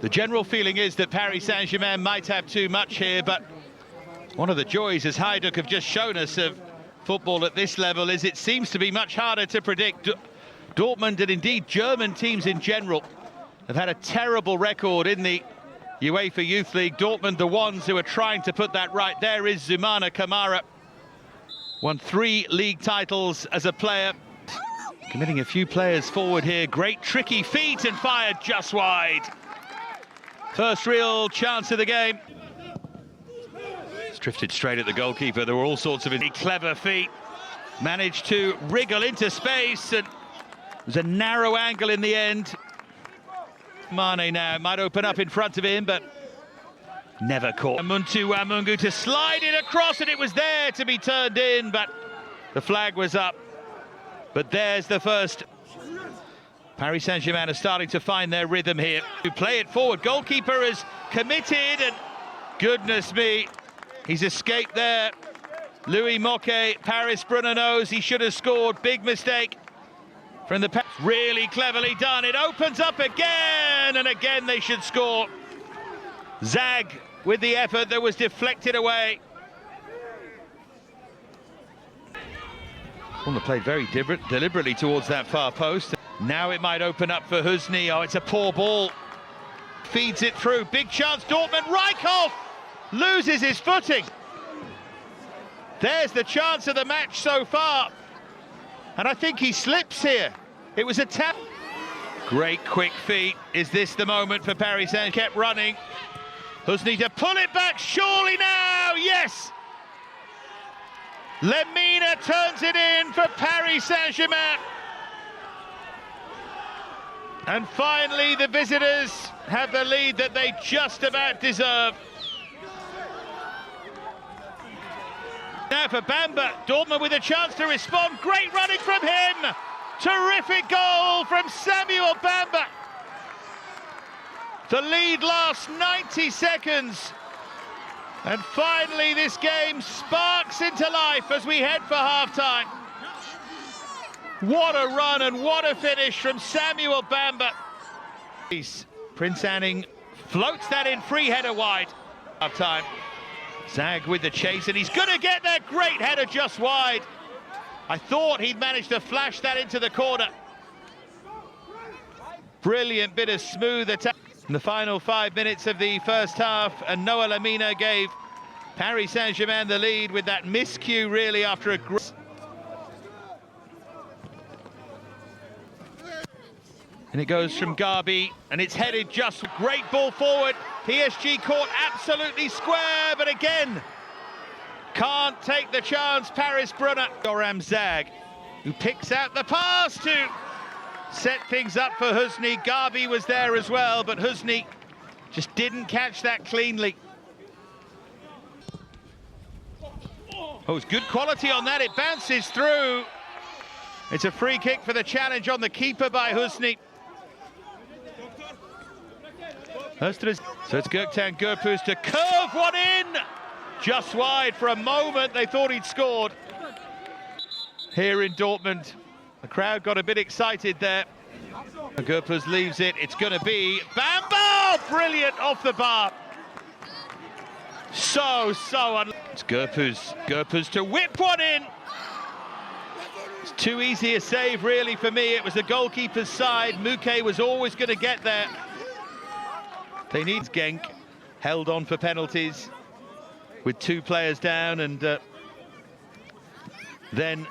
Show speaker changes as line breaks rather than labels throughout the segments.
The general feeling is that Paris Saint-Germain might have too much here, but one of the joys, as Hajduk have just shown us, of football at this level is it seems to be much harder to predict. Dortmund and indeed German teams in general have had a terrible record in the UEFA Youth League. Dortmund, the ones who are trying to put that right. There is Zoumana Kamara. Won 3 league titles as a player. Committing a few players forward here. Great tricky feet and fired just wide. First real chance of the game. It's drifted straight at the goalkeeper. There were all sorts of clever feet. Managed to wriggle into space, and it was a narrow angle in the end. Mane now might open up in front of him, but never caught. Muntu Wamungu to slide it across, and it was there to be turned in, but the flag was up. But there's the first. Paris Saint-Germain are starting to find their rhythm here. To play it forward, goalkeeper is committed, and goodness me, he's escaped there. Louis Moquet, Paris Brunner knows he should have scored. Big mistake from the pass. Really cleverly done. It opens up again, and again they should score. Zag with the effort that was deflected away. Well, played very deliberately towards that far post. Now it might open up for Husni. Oh, it's a poor ball. Feeds it through. Big chance, Dortmund. Rijkaard loses his footing. There's the chance of the match so far. And I think he slips here. It was a tap. Great quick feet. Is this the moment for Paris Saint-Germain? Kept running. Husni to pull it back. Surely now. Yes. Lemina turns it in for Paris Saint-Germain. And finally, the visitors have the lead that they just about deserve. Now for Bamba, Dortmund with a chance to respond. Great running from him. Terrific goal from Samuel Bamba. The lead lasts 90 seconds. And finally, this game sparks into life as we head for half-time. What a run and what a finish from Samuel Bamba. Prince Anning floats that in, free header wide. Half-time. Zag with the chase, and he's going to get that great header just wide. I thought he'd managed to flash that into the corner. Brilliant bit of smooth attack. In the final 5 minutes of the first half, and Noah Lemina gave Paris Saint-Germain the lead with that miscue really after a great... And it goes from Gabi, and it's headed just... Great ball forward. PSG caught absolutely square, but again, can't take the chance. Paris Brunner. Goram Zag, who picks out the pass to set things up for Husni. Gabi was there as well, but Husni just didn't catch that cleanly. Oh, it's good quality on that. It bounces through. It's a free kick for the challenge on the keeper by Husni. So it's Gökhan Gürpüz to curve one in. Just wide. For a moment, they thought he'd scored. Here in Dortmund, the crowd got a bit excited there. Gürpüz leaves it. It's going to be Bamba! Brilliant off the bar. So it's Gürpüz to whip one in. It's too easy a save, really, for me. It was the goalkeeper's side. Muke was always going to get there. They need Genk, held on for penalties with 2 players down, and then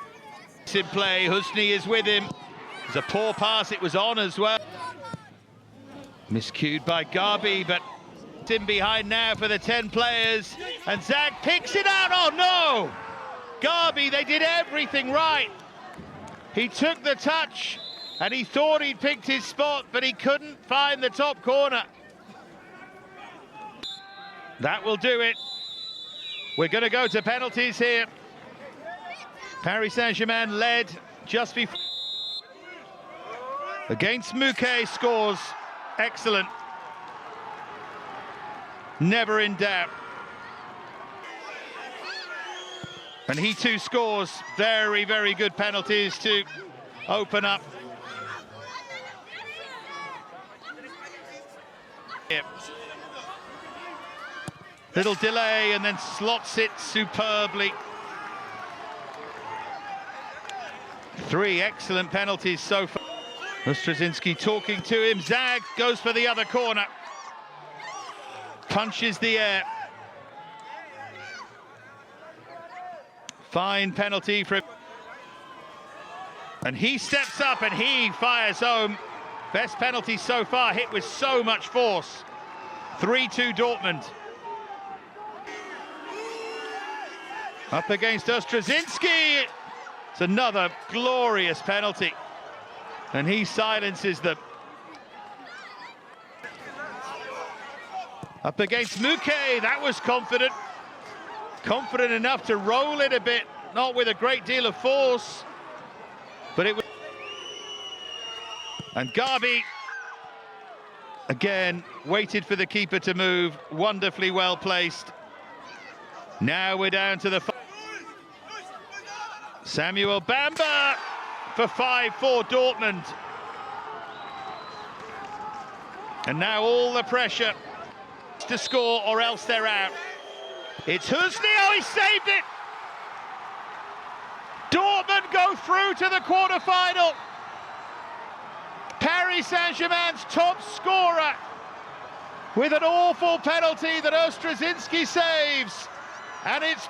it's in play. Husni is with him. It was a poor pass, it was on as well. Miscued by Gabi, but it's in behind now for the 10 players, and Zag picks it out. Oh no! Gabi, they did everything right. He took the touch, and he thought he'd picked his spot, but he couldn't find the top corner. That will do it. We're going to go to penalties here. Paris Saint-Germain led just before. Against Muke, scores. Excellent. Never in doubt. And he too scores. Very, very good penalties to open up. Little delay and then slots it superbly. 3 excellent penalties so far. Ostrazinski talking to him. Zag goes for the other corner. Punches the air. Fine penalty for him. And he steps up and he fires home. Best penalty so far, hit with so much force. 3-2 Dortmund. Up against Ostrazinski. It's another glorious penalty. And he silences them. Up against Muke, that was confident. Confident enough to roll it a bit, not with a great deal of force. But it was... And Gabi, again, waited for the keeper to move. Wonderfully well placed. Now we're down to the... Samuel Bamba for 5-4 Dortmund. And now all the pressure to score or else they're out. It's Husni, oh, he saved it! Dortmund go through to the quarter-final. Paris Saint-Germain's top scorer with an awful penalty that Ostrazinski saves. And it's